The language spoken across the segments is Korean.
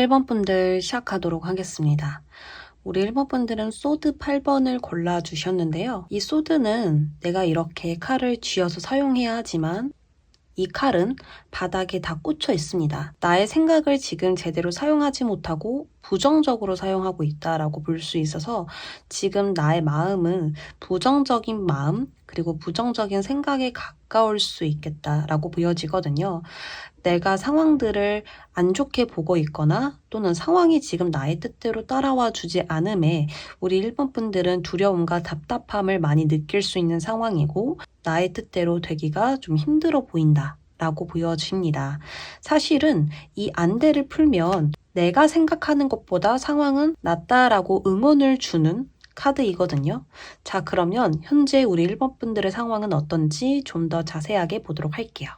(1번) 분들 시작하도록 하겠습니다. 우리 1번 분들은 소드 8번을 골라주셨는데요. 이 소드는 내가 이렇게 칼을 쥐어서 사용해야 하지만 이 칼은 바닥에 다 꽂혀 있습니다. 나의 생각을 지금 제대로 사용하지 못하고 부정적으로 사용하고 있다라고 볼 수 있어서 지금 나의 마음은 부정적인 마음 그리고 부정적인 생각에 가까울 수 있겠다라고 보여지거든요. 내가 상황들을 안 좋게 보고 있거나 또는 상황이 지금 나의 뜻대로 따라와 주지 않음에 우리 1번 분들은 두려움과 답답함을 많이 느낄 수 있는 상황이고 나의 뜻대로 되기가 좀 힘들어 보인다 라고 보여집니다. 사실은 이 안대를 풀면 내가 생각하는 것보다 상황은 낫다라고 응원을 주는 카드이거든요. 자, 그러면 현재 우리 1번 분들의 상황은 어떤지 좀 더 자세하게 보도록 할게요.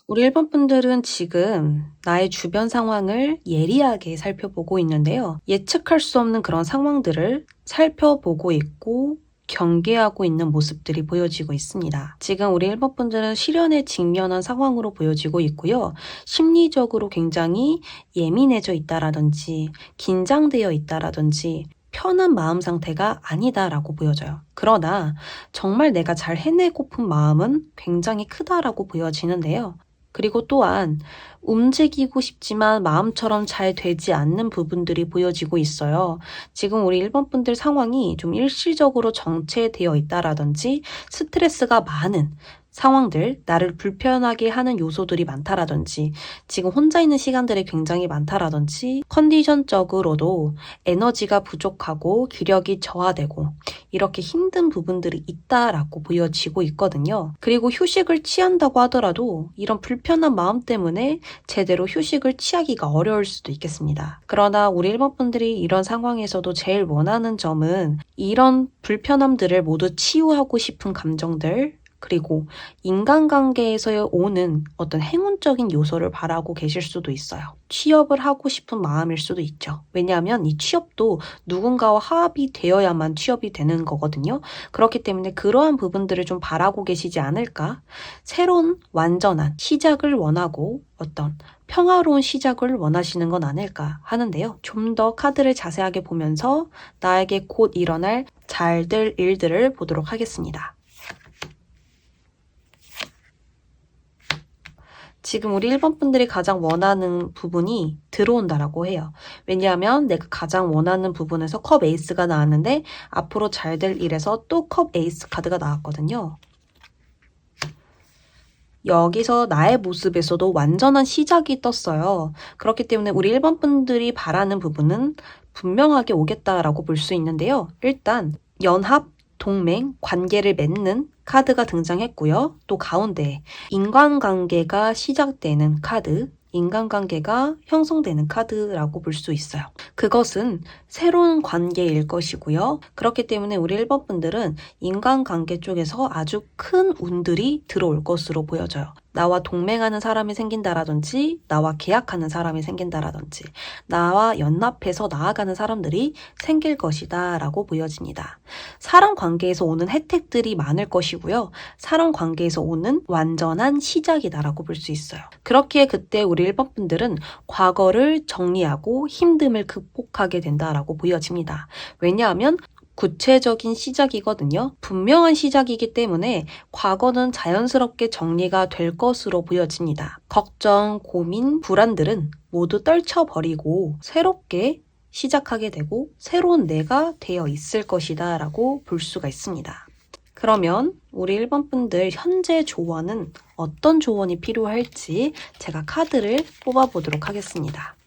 우리 1번 분들은 지금 나의 주변 상황을 예리하게 살펴보고 있는데요. 예측할 수 없는 그런 상황들을 살펴보고 있고 경계하고 있는 모습들이 보여지고 있습니다. 지금 우리 1번 분들은 시련에 직면한 상황으로 보여지고 있고요. 심리적으로 굉장히 예민해져 있다라든지 긴장되어 있다라든지 편한 마음 상태가 아니다라고 보여져요. 그러나 정말 내가 잘 해내고픈 마음은 굉장히 크다라고 보여지는데요. 그리고 또한 움직이고 싶지만 마음처럼 잘 되지 않는 부분들이 보여지고 있어요. 지금 우리 1번 분들 상황이 좀 일시적으로 정체되어 있다라든지 스트레스가 많은 상황들, 나를 불편하게 하는 요소들이 많다라든지 지금 혼자 있는 시간들이 굉장히 많다라든지 컨디션적으로도 에너지가 부족하고 기력이 저하되고 이렇게 힘든 부분들이 있다라고 보여지고 있거든요. 그리고 휴식을 취한다고 하더라도 이런 불편한 마음 때문에 제대로 휴식을 취하기가 어려울 수도 있겠습니다. 그러나 우리 1번 분들이 이런 상황에서도 제일 원하는 점은 이런 불편함들을 모두 치유하고 싶은 감정들 그리고 인간관계에서 오는 어떤 행운적인 요소를 바라고 계실 수도 있어요. 취업을 하고 싶은 마음일 수도 있죠. 왜냐하면 이 취업도 누군가와 합이 되어야만 취업이 되는 거거든요. 그렇기 때문에 그러한 부분들을 좀 바라고 계시지 않을까? 새로운 완전한 시작을 원하고 어떤 평화로운 시작을 원하시는 건 아닐까 하는데요. 좀 더 카드를 자세하게 보면서 나에게 곧 일어날 잘 될 일들을 보도록 하겠습니다. 지금 우리 1번 분들이 가장 원하는 부분이 들어온다라고 해요. 왜냐하면 내가 가장 원하는 부분에서 컵 에이스가 나왔는데 앞으로 잘 될 일에서 또 컵 에이스 카드가 나왔거든요. 여기서 나의 모습에서도 완전한 시작이 떴어요. 그렇기 때문에 우리 1번 분들이 바라는 부분은 분명하게 오겠다라고 볼 수 있는데요. 일단 연합, 동맹, 관계를 맺는 카드가 등장했고요. 또 가운데 인간관계가 시작되는 카드, 인간관계가 형성되는 카드라고 볼 수 있어요. 그것은 새로운 관계일 것이고요. 그렇기 때문에 우리 1번 분들은 인간관계 쪽에서 아주 큰 운들이 들어올 것으로 보여져요. 나와 동맹하는 사람이 생긴다라든지 나와 계약하는 사람이 생긴다라든지 나와 연합해서 나아가는 사람들이 생길 것이다 라고 보여집니다. 사람 관계에서 오는 혜택들이 많을 것이고요. 사람 관계에서 오는 완전한 시작이다 라고 볼 수 있어요. 그렇기에 그때 우리 1번 분들은 과거를 정리하고 힘듦을 극복하게 된다라고 보여집니다. 왜냐하면 구체적인 시작이거든요. 분명한 시작이기 때문에 과거는 자연스럽게 정리가 될 것으로 보여집니다. 걱정, 고민, 불안들은 모두 떨쳐버리고 새롭게 시작하게 되고 새로운 내가 되어 있을 것이다 라고 볼 수가 있습니다. 그러면 우리 1번 분들 현재 조언은 어떤 조언이 필요할지 제가 카드를 뽑아보도록 하겠습니다.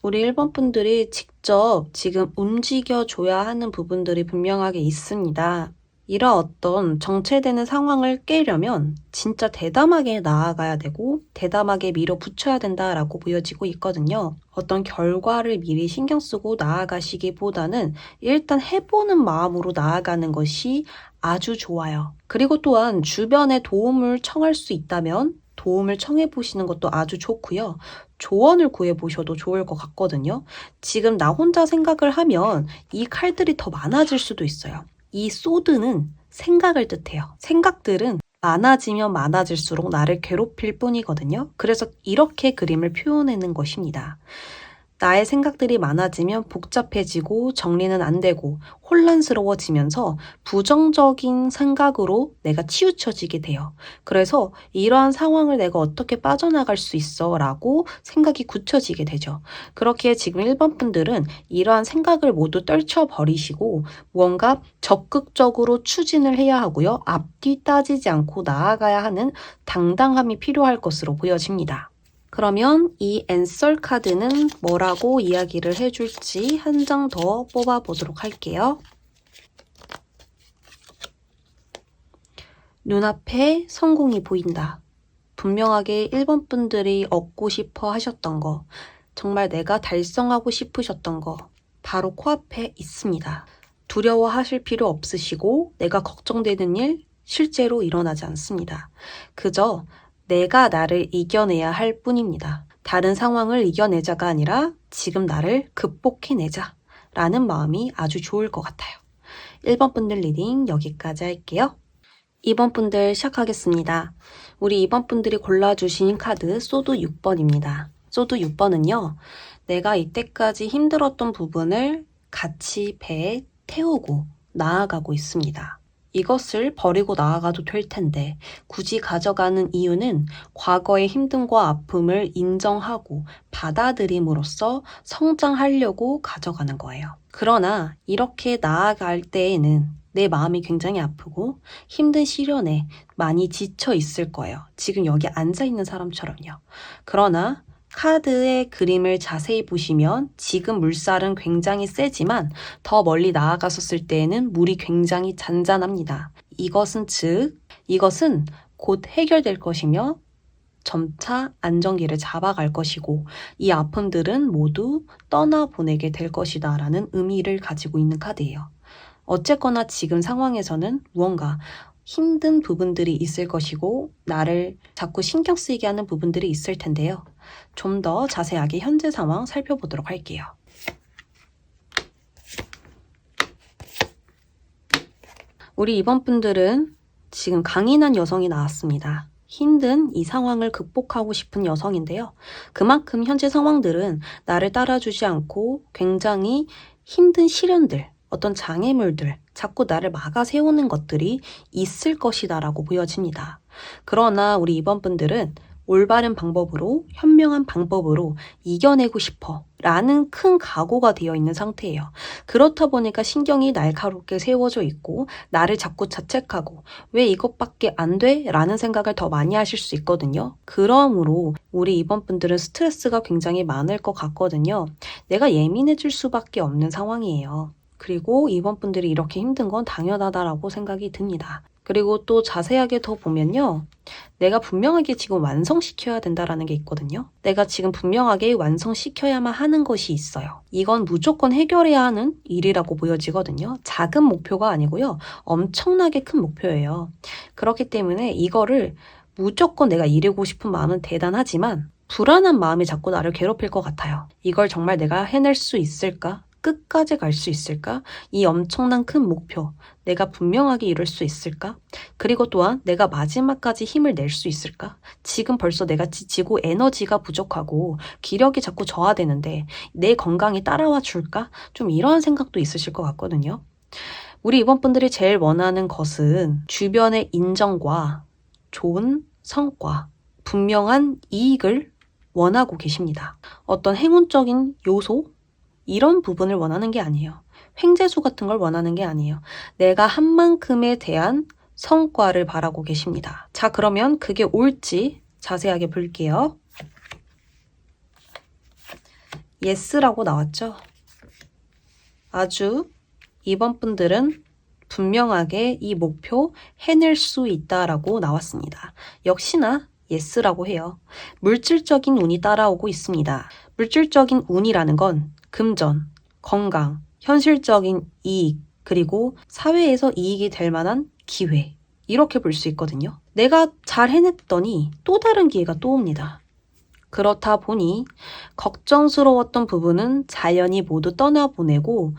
우리 1번 분들이 직접 지금 움직여줘야 하는 부분들이 분명하게 있습니다. 이런 어떤 정체되는 상황을 깨려면 진짜 대담하게 나아가야 되고 대담하게 밀어붙여야 된다라고 보여지고 있거든요. 어떤 결과를 미리 신경 쓰고 나아가시기보다는 일단 해보는 마음으로 나아가는 것이 아주 좋아요. 그리고 또한 주변에 도움을 청할 수 있다면 도움을 청해 보시는 것도 아주 좋고요. 조언을 구해 보셔도 좋을 것 같거든요. 지금 나 혼자 생각을 하면 이 칼들이 더 많아질 수도 있어요. 이 소드는 생각을 뜻해요. 생각들은 많아지면 많아질수록 나를 괴롭힐 뿐이거든요. 그래서 이렇게 그림을 표현하는 것입니다. 나의 생각들이 많아지면 복잡해지고 정리는 안 되고 혼란스러워지면서 부정적인 생각으로 내가 치우쳐지게 돼요. 그래서 이러한 상황을 내가 어떻게 빠져나갈 수 있어? 라고 생각이 굳혀지게 되죠. 그렇게 지금 1번 분들은 이러한 생각을 모두 떨쳐버리시고 무언가 적극적으로 추진을 해야 하고요. 앞뒤 따지지 않고 나아가야 하는 당당함이 필요할 것으로 보여집니다. 그러면 이 앤서 카드는 뭐라고 이야기를 해줄지 한 장 더 뽑아보도록 할게요. 눈앞에 성공이 보인다. 분명하게 1번 분들이 얻고 싶어 하셨던 거, 정말 내가 달성하고 싶으셨던 거 바로 코앞에 있습니다. 두려워하실 필요 없으시고 내가 걱정되는 일 실제로 일어나지 않습니다. 그저 내가 나를 이겨내야 할 뿐입니다. 다른 상황을 이겨내자가 아니라 지금 나를 극복해내자 라는 마음이 아주 좋을 것 같아요. 1번 분들 리딩 여기까지 할게요. 2번 분들 시작하겠습니다. 우리 2번 분들이 골라주신 카드 소드 6번입니다. 소드 6번은요. 내가 이때까지 힘들었던 부분을 같이 배에 태우고 나아가고 있습니다. 이것을 버리고 나아가도 될 텐데 굳이 가져가는 이유는 과거의 힘듦과 아픔을 인정하고 받아들임으로써 성장하려고 가져가는 거예요. 그러나 이렇게 나아갈 때에는 내 마음이 굉장히 아프고 힘든 시련에 많이 지쳐 있을 거예요. 지금 여기 앉아 있는 사람처럼요. 그러나 카드의 그림을 자세히 보시면 지금 물살은 굉장히 세지만 더 멀리 나아갔었을 때에는 물이 굉장히 잔잔합니다. 이것은 곧 해결될 것이며 점차 안정기를 잡아갈 것이고 이 아픔들은 모두 떠나보내게 될 것이다 라는 의미를 가지고 있는 카드예요. 어쨌거나 지금 상황에서는 무언가 힘든 부분들이 있을 것이고 나를 자꾸 신경 쓰이게 하는 부분들이 있을 텐데요. 좀 더 자세하게 현재 상황 살펴보도록 할게요. 우리 이번 분들은 지금 강인한 여성이 나왔습니다. 힘든 이 상황을 극복하고 싶은 여성인데요. 그만큼 현재 상황들은 나를 따라주지 않고 굉장히 힘든 시련들, 어떤 장애물들, 자꾸 나를 막아 세우는 것들이 있을 것이다 라고 보여집니다. 그러나 우리 이번 분들은 올바른 방법으로, 현명한 방법으로 이겨내고 싶어 라는 큰 각오가 되어 있는 상태예요. 그렇다 보니까 신경이 날카롭게 세워져 있고 나를 자꾸 자책하고 왜 이것밖에 안 돼? 라는 생각을 더 많이 하실 수 있거든요. 그러므로 우리 이번 분들은 스트레스가 굉장히 많을 것 같거든요. 내가 예민해질 수밖에 없는 상황이에요. 그리고 이번 분들이 이렇게 힘든 건 당연하다라고 생각이 듭니다. 그리고 또 자세하게 더 보면요. 내가 분명하게 지금 완성시켜야 된다라는 게 있거든요. 내가 지금 분명하게 완성시켜야만 하는 것이 있어요. 이건 무조건 해결해야 하는 일이라고 보여지거든요. 작은 목표가 아니고요. 엄청나게 큰 목표예요. 그렇기 때문에 이거를 무조건 내가 이루고 싶은 마음은 대단하지만 불안한 마음이 자꾸 나를 괴롭힐 것 같아요. 이걸 정말 내가 해낼 수 있을까? 끝까지 갈 수 있을까? 이 엄청난 큰 목표, 내가 분명하게 이룰 수 있을까? 그리고 또한 내가 마지막까지 힘을 낼 수 있을까? 지금 벌써 내가 지치고 에너지가 부족하고 기력이 자꾸 저하되는데 내 건강이 따라와 줄까? 좀 이러한 생각도 있으실 것 같거든요. 우리 이번분들이 제일 원하는 것은 주변의 인정과 좋은 성과, 분명한 이익을 원하고 계십니다. 어떤 행운적인 요소? 이런 부분을 원하는 게 아니에요. 횡재수 같은 걸 원하는 게 아니에요. 내가 한 만큼에 대한 성과를 바라고 계십니다. 자, 그러면 그게 옳지 자세하게 볼게요. yes라고 나왔죠? 아주 이번 분들은 분명하게 이 목표 해낼 수 있다라고 나왔습니다. 역시나 yes라고 해요. 물질적인 운이 따라오고 있습니다. 물질적인 운이라는 건 금전, 건강, 현실적인 이익, 그리고 사회에서 이익이 될 만한 기회, 이렇게 볼 수 있거든요. 내가 잘 해냈더니 또 다른 기회가 또 옵니다. 그렇다 보니 걱정스러웠던 부분은 자연히 모두 떠나보내고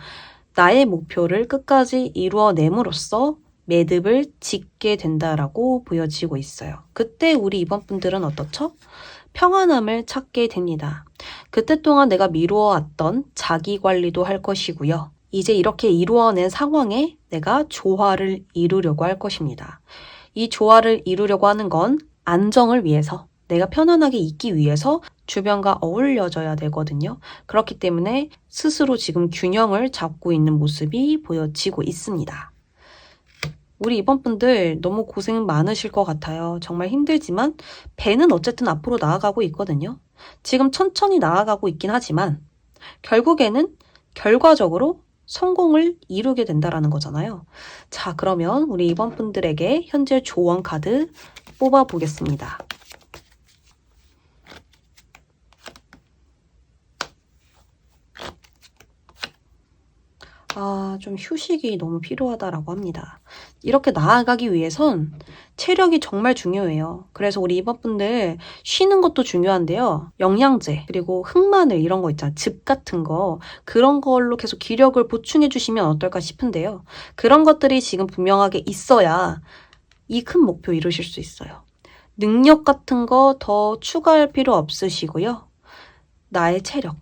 나의 목표를 끝까지 이루어냄으로써 매듭을 짓게 된다라고 보여지고 있어요. 그때 우리 이번 분들은 어떻죠? 평안함을 찾게 됩니다. 그때 동안 내가 미루어왔던 자기 관리도 할 것이고요. 이제 이렇게 이루어낸 상황에 내가 조화를 이루려고 할 것입니다. 이 조화를 이루려고 하는 건 안정을 위해서, 내가 편안하게 있기 위해서 주변과 어울려져야 되거든요. 그렇기 때문에 스스로 지금 균형을 잡고 있는 모습이 보여지고 있습니다. 우리 이번 분들 너무 고생 많으실 것 같아요. 정말 힘들지만 배는 어쨌든 앞으로 나아가고 있거든요. 지금 천천히 나아가고 있긴 하지만 결국에는 결과적으로 성공을 이루게 된다라는 거잖아요. 자, 그러면 우리 이번 분들에게 현재 조언 카드 뽑아보겠습니다. 좀 휴식이 너무 필요하다라고 합니다. 이렇게 나아가기 위해선 체력이 정말 중요해요. 그래서 우리 이번 분들 쉬는 것도 중요한데요. 영양제, 그리고 흑마늘 이런 거 있잖아요. 즙 같은 거, 그런 걸로 계속 기력을 보충해 주시면 어떨까 싶은데요. 그런 것들이 지금 분명하게 있어야 이 큰 목표 이루실 수 있어요. 능력 같은 거 더 추가할 필요 없으시고요. 나의 체력.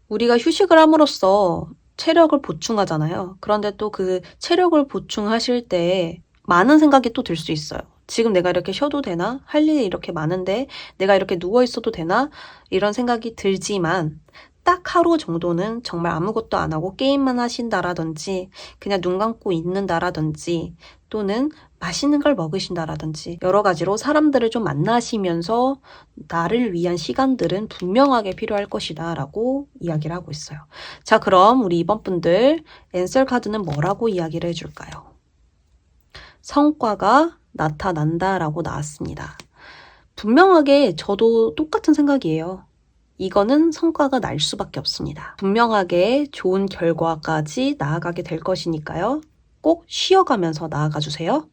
우리가 휴식을 함으로써 체력을 보충하잖아요. 그런데 또 그 체력을 보충하실 때 많은 생각이 또 들 수 있어요. 지금 내가 이렇게 쉬어도 되나? 할 일이 이렇게 많은데 내가 이렇게 누워 있어도 되나? 이런 생각이 들지만 딱 하루 정도는 정말 아무것도 안 하고 게임만 하신다라든지 그냥 눈 감고 있는다라든지 또는 맛있는 걸 먹으신다라든지 여러 가지로 사람들을 좀 만나시면서 나를 위한 시간들은 분명하게 필요할 것이다 라고 이야기를 하고 있어요. 자, 그럼 우리 이번 분들 앤서 카드는 뭐라고 이야기를 해줄까요? 성과가 나타난다 라고 나왔습니다. 분명하게 저도 똑같은 생각이에요. 이거는 성과가 날 수밖에 없습니다. 분명하게 좋은 결과까지 나아가게 될 것이니까요. 꼭 쉬어가면서 나아가 주세요.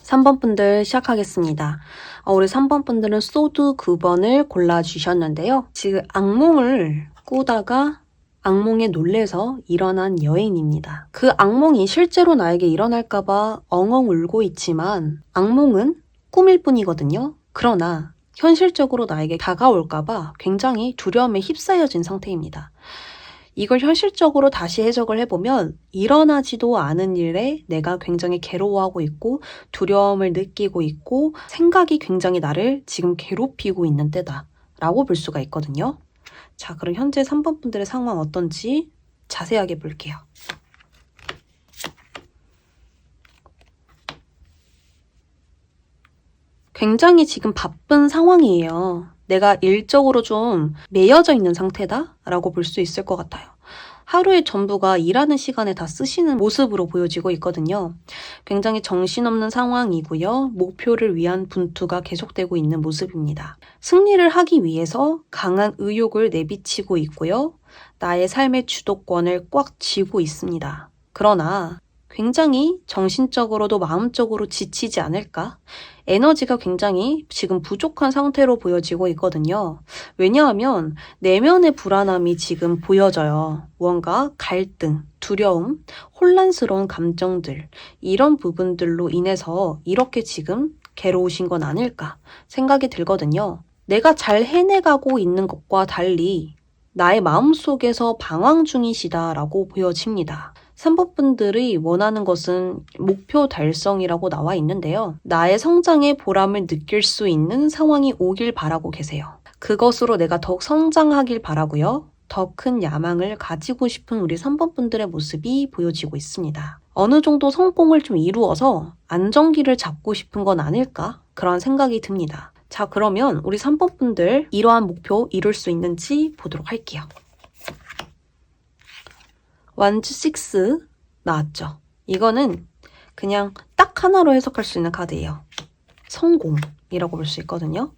3번 분들 시작하겠습니다. 우리 3번 분들은 소드 9번을 골라주셨는데요. 지금 악몽을 꾸다가 악몽에 놀래서 일어난 여인입니다. 그 악몽이 실제로 나에게 일어날까봐 엉엉 울고 있지만 악몽은 꿈일 뿐이거든요. 그러나 현실적으로 나에게 다가올까봐 굉장히 두려움에 휩싸여진 상태입니다. 이걸 현실적으로 다시 해석을 해보면 일어나지도 않은 일에 내가 굉장히 괴로워하고 있고 두려움을 느끼고 있고 생각이 굉장히 나를 지금 괴롭히고 있는 때다 라고 볼 수가 있거든요. 자, 그럼 현재 3번 분들의 상황 어떤지 자세하게 볼게요. 굉장히 지금 바쁜 상황이에요. 내가 일적으로 좀 매여져 있는 상태다 라고 볼 수 있을 것 같아요. 하루의 전부가 일하는 시간에 다 쓰시는 모습으로 보여지고 있거든요. 굉장히 정신없는 상황이고요. 목표를 위한 분투가 계속되고 있는 모습입니다. 승리를 하기 위해서 강한 의욕을 내비치고 있고요. 나의 삶의 주도권을 꽉 쥐고 있습니다. 그러나 굉장히 정신적으로도 마음적으로 지치지 않을까? 에너지가 굉장히 지금 부족한 상태로 보여지고 있거든요. 왜냐하면 내면의 불안함이 지금 보여져요. 무언가 갈등, 두려움, 혼란스러운 감정들, 이런 부분들로 인해서 이렇게 지금 괴로우신 건 아닐까 생각이 들거든요. 내가 잘 해내가고 있는 것과 달리 나의 마음속에서 방황 중이시다라고 보여집니다. 3번 분들이 원하는 것은 목표 달성이라고 나와 있는데요. 나의 성장의 보람을 느낄 수 있는 상황이 오길 바라고 계세요. 그것으로 내가 더욱 성장하길 바라고요. 더 큰 야망을 가지고 싶은 우리 3번 분들의 모습이 보여지고 있습니다. 어느 정도 성공을 좀 이루어서 안정기를 잡고 싶은 건 아닐까? 그런 생각이 듭니다. 자, 그러면 우리 3번 분들 이러한 목표 이룰 수 있는지 보도록 할게요. 완즈 6 나왔죠. 이거는 그냥 딱 하나로 해석할 수 있는 카드예요. 성공이라고 볼 수 있거든요.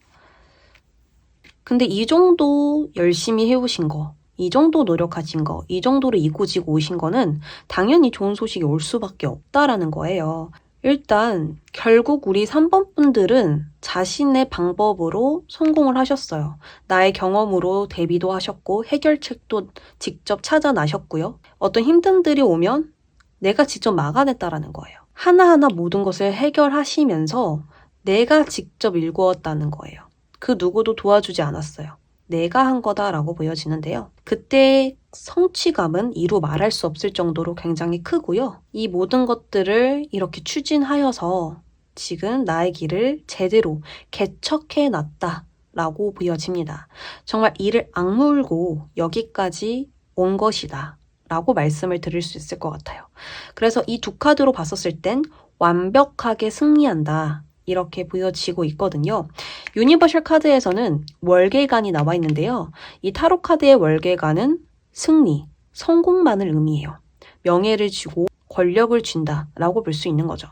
근데 이 정도 열심히 해오신 거, 이 정도 노력하신 거, 이 정도로 이고지고 오신 거는 당연히 좋은 소식이 올 수밖에 없다라는 거예요. 일단 결국 우리 3번 분들은 자신의 방법으로 성공을 하셨어요. 나의 경험으로 대비도 하셨고 해결책도 직접 찾아나셨고요. 어떤 힘듦들이 오면 내가 직접 막아냈다라는 거예요. 하나하나 모든 것을 해결하시면서 내가 직접 일구었다는 거예요. 그 누구도 도와주지 않았어요. 내가 한 거다라고 보여지는데요. 그때 성취감은 이루 말할 수 없을 정도로 굉장히 크고요. 이 모든 것들을 이렇게 추진하여서 지금 나의 길을 제대로 개척해 놨다라고 보여집니다. 정말 이를 악물고 여기까지 온 것이다 라고 말씀을 드릴 수 있을 것 같아요. 그래서 이 두 카드로 봤었을 땐 완벽하게 승리한다 이렇게 보여지고 있거든요. 유니버셜 카드에서는 월계관이 나와 있는데요. 이 타로 카드의 월계관은 승리, 성공만을 의미해요. 명예를 주고 권력을 준다라고 볼 수 있는 거죠.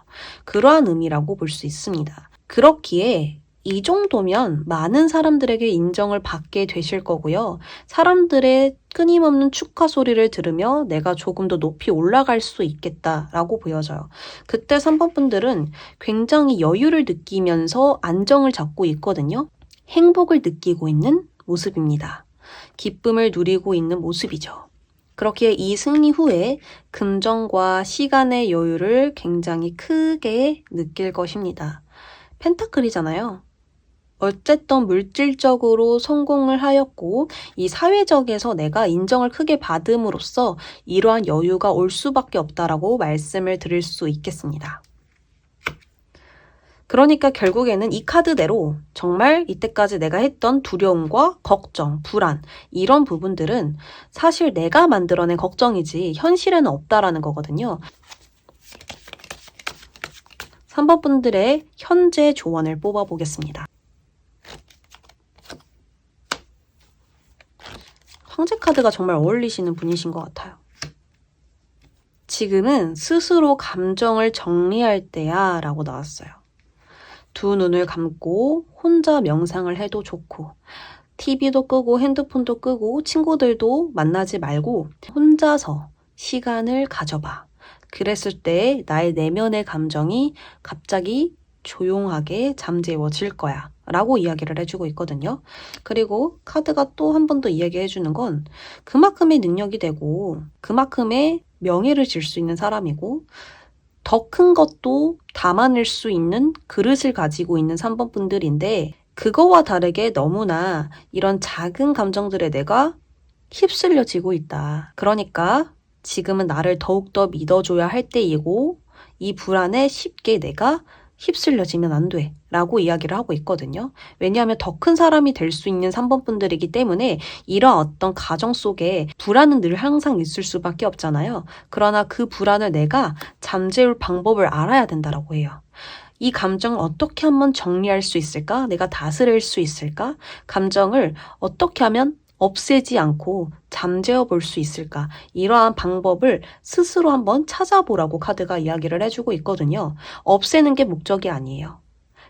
그러한 의미라고 볼 수 있습니다. 그렇기에 이 정도면 많은 사람들에게 인정을 받게 되실 거고요. 사람들의 끊임없는 축하 소리를 들으며 내가 조금 더 높이 올라갈 수 있겠다라고 보여져요. 그때 3번 분들은 굉장히 여유를 느끼면서 안정을 잡고 있거든요. 행복을 느끼고 있는 모습입니다. 기쁨을 누리고 있는 모습이죠. 그렇기에 이 승리 후에 금전과 시간의 여유를 굉장히 크게 느낄 것입니다. 펜타클이잖아요. 어쨌든 물질적으로 성공을 하였고 이 사회적에서 내가 인정을 크게 받음으로써 이러한 여유가 올 수밖에 없다라고 말씀을 드릴 수 있겠습니다. 그러니까 결국에는 이 카드대로 정말 이때까지 내가 했던 두려움과 걱정, 불안 이런 부분들은 사실 내가 만들어낸 걱정이지 현실에는 없다라는 거거든요. 3번 분들의 현재 조언을 뽑아보겠습니다. 황제 카드가 정말 어울리시는 분이신 것 같아요. 지금은 스스로 감정을 정리할 때야 라고 나왔어요. 두 눈을 감고 혼자 명상을 해도 좋고 TV도 끄고 핸드폰도 끄고 친구들도 만나지 말고 혼자서 시간을 가져봐. 그랬을 때 나의 내면의 감정이 갑자기 조용하게 잠재워질 거야 라고 이야기를 해주고 있거든요. 그리고 카드가 또 한 번 더 이야기해주는 건 그만큼의 능력이 되고 그만큼의 명예를 질 수 있는 사람이고 더 큰 것도 담아낼 수 있는 그릇을 가지고 있는 3번 분들인데 그거와 다르게 너무나 이런 작은 감정들에 내가 휩쓸려지고 있다. 그러니까 지금은 나를 더욱더 믿어줘야 할 때이고 이 불안에 쉽게 내가 휩쓸려지면 안 돼 라고 이야기를 하고 있거든요. 왜냐하면 더 큰 사람이 될 수 있는 3번 분들이기 때문에 이런 어떤 가정 속에 불안은 늘 항상 있을 수밖에 없잖아요. 그러나 그 불안을 내가 잠재울 방법을 알아야 된다라고 해요. 이 감정을 어떻게 하면 정리할 수 있을까? 내가 다스릴 수 있을까? 감정을 어떻게 하면 없애지 않고 잠재워 볼 수 있을까? 이러한 방법을 스스로 한번 찾아보라고 카드가 이야기를 해주고 있거든요. 없애는 게 목적이 아니에요.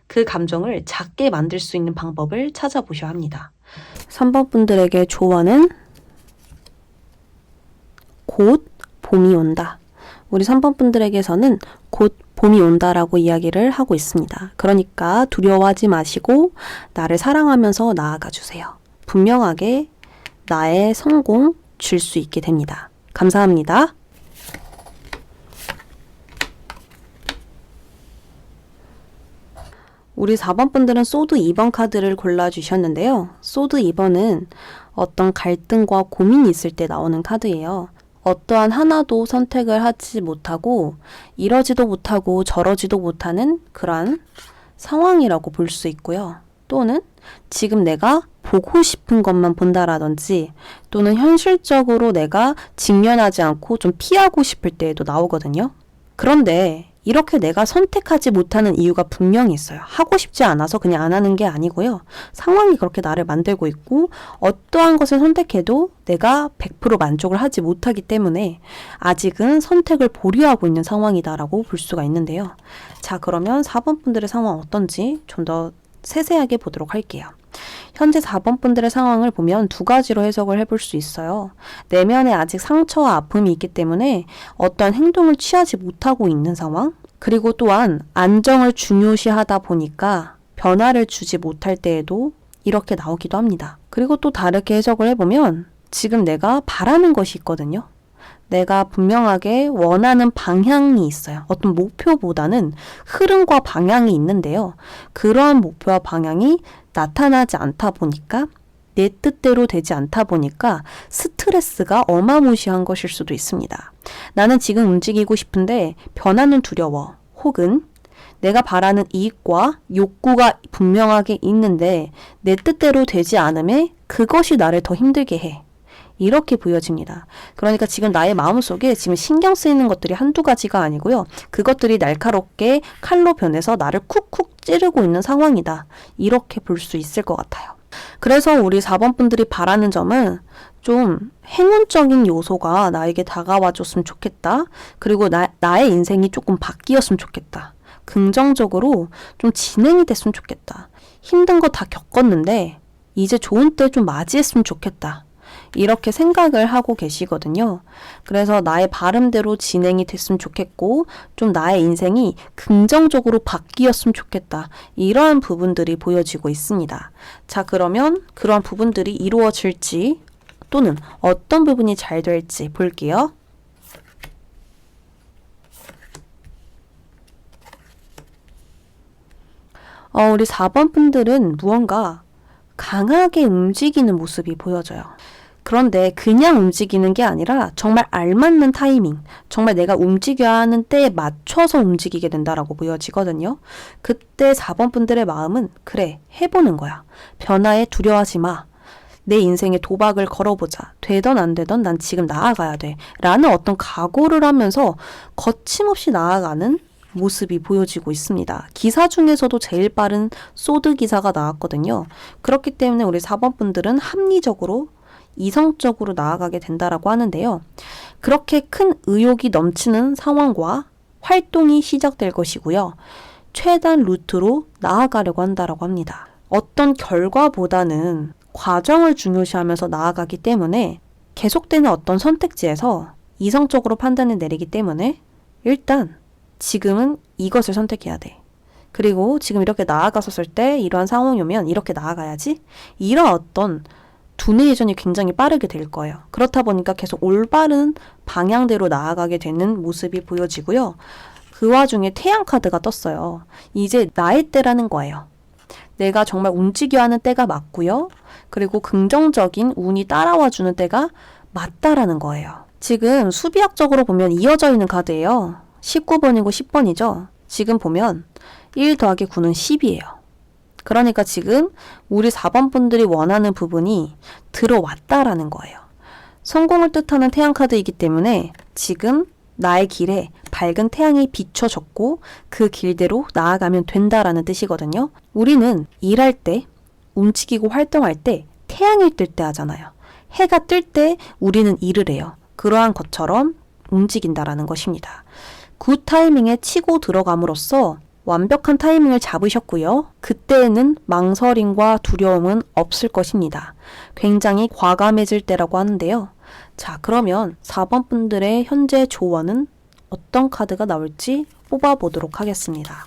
그 감정을 작게 만들 수 있는 방법을 찾아보셔야 합니다. 3번 분들에게 조언은 곧 봄이 온다. 우리 3번 분들에게서는 곧 봄이 온다라고 이야기를 하고 있습니다. 그러니까 두려워하지 마시고 나를 사랑하면서 나아가 주세요. 분명하게 나의 성공 줄 수 있게 됩니다. 감사합니다. 우리 4번 분들은 소드 2번 카드를 골라주셨는데요. 소드 2번은 어떤 갈등과 고민이 있을 때 나오는 카드예요. 어떠한 하나도 선택을 하지 못하고 이러지도 못하고 저러지도 못하는 그러한 상황이라고 볼 수 있고요. 또는 지금 내가 보고 싶은 것만 본다라든지 또는 현실적으로 내가 직면하지 않고 좀 피하고 싶을 때에도 나오거든요. 그런데 이렇게 내가 선택하지 못하는 이유가 분명히 있어요. 하고 싶지 않아서 그냥 안 하는 게 아니고요. 상황이 그렇게 나를 만들고 있고 어떠한 것을 선택해도 내가 100% 만족을 하지 못하기 때문에 아직은 선택을 보류하고 있는 상황이다라고 볼 수가 있는데요. 자, 그러면 4번 분들의 상황 어떤지 좀 더 세세하게 보도록 할게요. 현재 4번 분들의 상황을 보면 두 가지로 해석을 해볼 수 있어요. 내면에 아직 상처와 아픔이 있기 때문에 어떠한 행동을 취하지 못하고 있는 상황, 그리고 또한 안정을 중요시하다 보니까 변화를 주지 못할 때에도 이렇게 나오기도 합니다. 그리고 또 다르게 해석을 해보면 지금 내가 바라는 것이 있거든요. 내가 분명하게 원하는 방향이 있어요. 어떤 목표보다는 흐름과 방향이 있는데요. 그러한 목표와 방향이 나타나지 않다 보니까 내 뜻대로 되지 않다 보니까 스트레스가 어마무시한 것일 수도 있습니다. 나는 지금 움직이고 싶은데 변화는 두려워. 혹은 내가 바라는 이익과 욕구가 분명하게 있는데 내 뜻대로 되지 않음에 그것이 나를 더 힘들게 해. 이렇게 보여집니다. 그러니까 지금 나의 마음속에 지금 신경 쓰이는 것들이 한두 가지가 아니고요. 그것들이 날카롭게 칼로 변해서 나를 쿡쿡 찌르고 있는 상황이다. 이렇게 볼 수 있을 것 같아요. 그래서 우리 4번 분들이 바라는 점은 좀 행운적인 요소가 나에게 다가와 줬으면 좋겠다. 그리고 나의 인생이 조금 바뀌었으면 좋겠다. 긍정적으로 좀 진행이 됐으면 좋겠다. 힘든 거 다 겪었는데 이제 좋은 때 좀 맞이했으면 좋겠다. 이렇게 생각을 하고 계시거든요. 그래서 나의 바람대로 진행이 됐으면 좋겠고 좀 나의 인생이 긍정적으로 바뀌었으면 좋겠다. 이러한 부분들이 보여지고 있습니다. 자, 그러면 그러한 부분들이 이루어질지 또는 어떤 부분이 잘 될지 볼게요. 우리 4번 분들은 무언가 강하게 움직이는 모습이 보여져요. 그런데 그냥 움직이는 게 아니라 정말 알맞는 타이밍, 정말 내가 움직여야 하는 때에 맞춰서 움직이게 된다라고 보여지거든요. 그때 4번 분들의 마음은 그래, 해보는 거야. 변화에 두려워하지 마. 내 인생에 도박을 걸어보자. 되던 안 되던 난 지금 나아가야 돼. 라는 어떤 각오를 하면서 거침없이 나아가는 모습이 보여지고 있습니다. 기사 중에서도 제일 빠른 소드 기사가 나왔거든요. 그렇기 때문에 우리 4번 분들은 합리적으로 이성적으로 나아가게 된다라고 하는데요. 그렇게 큰 의욕이 넘치는 상황과 활동이 시작될 것이고요. 최단 루트로 나아가려고 한다라고 합니다. 어떤 결과보다는 과정을 중요시하면서 나아가기 때문에 계속되는 어떤 선택지에서 이성적으로 판단을 내리기 때문에 일단 지금은 이것을 선택해야 돼. 그리고 지금 이렇게 나아갔었을 때 이러한 상황이 오면 이렇게 나아가야지. 이런 어떤 두뇌 회전이 굉장히 빠르게 될 거예요. 그렇다 보니까 계속 올바른 방향대로 나아가게 되는 모습이 보여지고요. 그 와중에 태양 카드가 떴어요. 이제 나의 때라는 거예요. 내가 정말 움직여야 하는 때가 맞고요. 그리고 긍정적인 운이 따라와주는 때가 맞다라는 거예요. 지금 수비학적으로 보면 이어져 있는 카드예요. 19번이고 10번이죠. 지금 보면 1 더하기 9는 10이에요. 그러니까 지금 우리 4번 분들이 원하는 부분이 들어왔다라는 거예요. 성공을 뜻하는 태양 카드이기 때문에 지금 나의 길에 밝은 태양이 비춰졌고 그 길대로 나아가면 된다라는 뜻이거든요. 우리는 일할 때, 움직이고 활동할 때 태양이 뜰 때 하잖아요. 해가 뜰 때 우리는 일을 해요. 그러한 것처럼 움직인다라는 것입니다. 굿 타이밍에 치고 들어감으로써 완벽한 타이밍을 잡으셨고요. 그때에는 망설임과 두려움은 없을 것입니다. 굉장히 과감해질 때라고 하는데요. 자, 그러면 4번 분들의 현재 조언은 어떤 카드가 나올지 뽑아보도록 하겠습니다.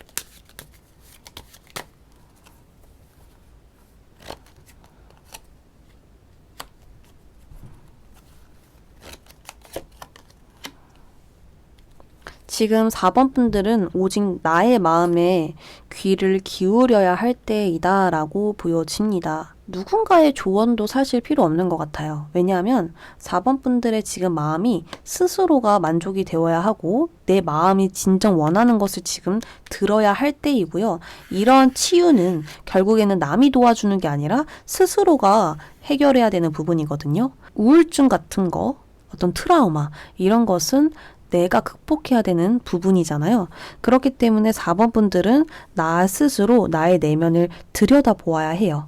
지금 4번 분들은 오직 나의 마음에 귀를 기울여야 할 때이다 라고 보여집니다. 누군가의 조언도 사실 필요 없는 것 같아요. 왜냐하면 4번 분들의 지금 마음이 스스로가 만족이 되어야 하고 내 마음이 진정 원하는 것을 지금 들어야 할 때이고요. 이러한 치유는 결국에는 남이 도와주는 게 아니라 스스로가 해결해야 되는 부분이거든요. 우울증 같은 거, 어떤 트라우마 이런 것은 내가 극복해야 되는 부분이잖아요. 그렇기 때문에 4번 분들은 나 스스로 나의 내면을 들여다보아야 해요.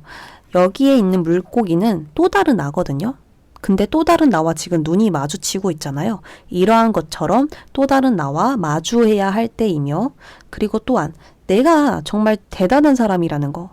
여기에 있는 물고기는 또 다른 나거든요. 근데 또 다른 나와 지금 눈이 마주치고 있잖아요. 이러한 것처럼 또 다른 나와 마주해야 할 때이며, 그리고 또한 내가 정말 대단한 사람이라는 거,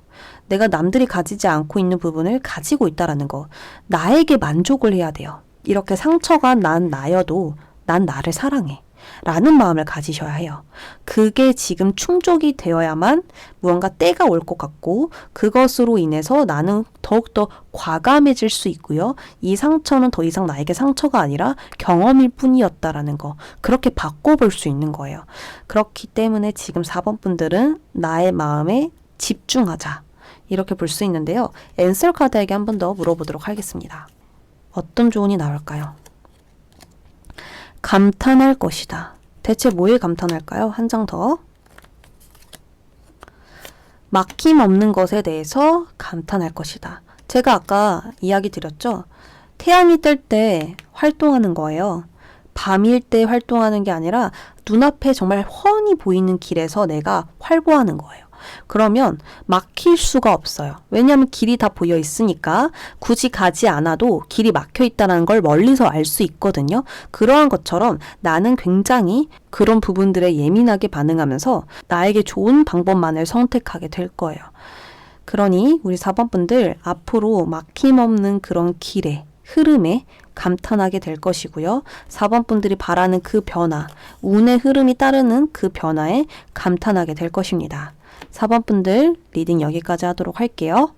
내가 남들이 가지지 않고 있는 부분을 가지고 있다라는 거, 나에게 만족을 해야 돼요. 이렇게 상처가 난 나여도 난 나를 사랑해 라는 마음을 가지셔야 해요. 그게 지금 충족이 되어야만 무언가 때가 올 것 같고, 그것으로 인해서 나는 더욱더 과감해질 수 있고요. 이 상처는 더 이상 나에게 상처가 아니라 경험일 뿐이었다라는 거, 그렇게 바꿔볼 수 있는 거예요. 그렇기 때문에 지금 4번 분들은 나의 마음에 집중하자, 이렇게 볼 수 있는데요. 앤서 카드에게 한 번 더 물어보도록 하겠습니다. 어떤 조언이 나올까요? 감탄할 것이다. 대체 뭐에 감탄할까요? 한 장 더. 막힘 없는 것에 대해서 감탄할 것이다. 제가 아까 이야기 드렸죠? 태양이 뜰 때 활동하는 거예요. 밤일 때 활동하는 게 아니라 눈앞에 정말 훤히 보이는 길에서 내가 활보하는 거예요. 그러면 막힐 수가 없어요. 왜냐하면 길이 다 보여 있으니까 굳이 가지 않아도 길이 막혀 있다는 걸 멀리서 알 수 있거든요. 그러한 것처럼 나는 굉장히 그런 부분들에 예민하게 반응하면서 나에게 좋은 방법만을 선택하게 될 거예요. 그러니 우리 4번 분들 앞으로 막힘없는 그런 길에, 흐름에 감탄하게 될 것이고요. 4번 분들이 바라는 그 변화, 운의 흐름이 따르는 그 변화에 감탄하게 될 것입니다. 4번 분들 리딩 여기까지 하도록 할게요.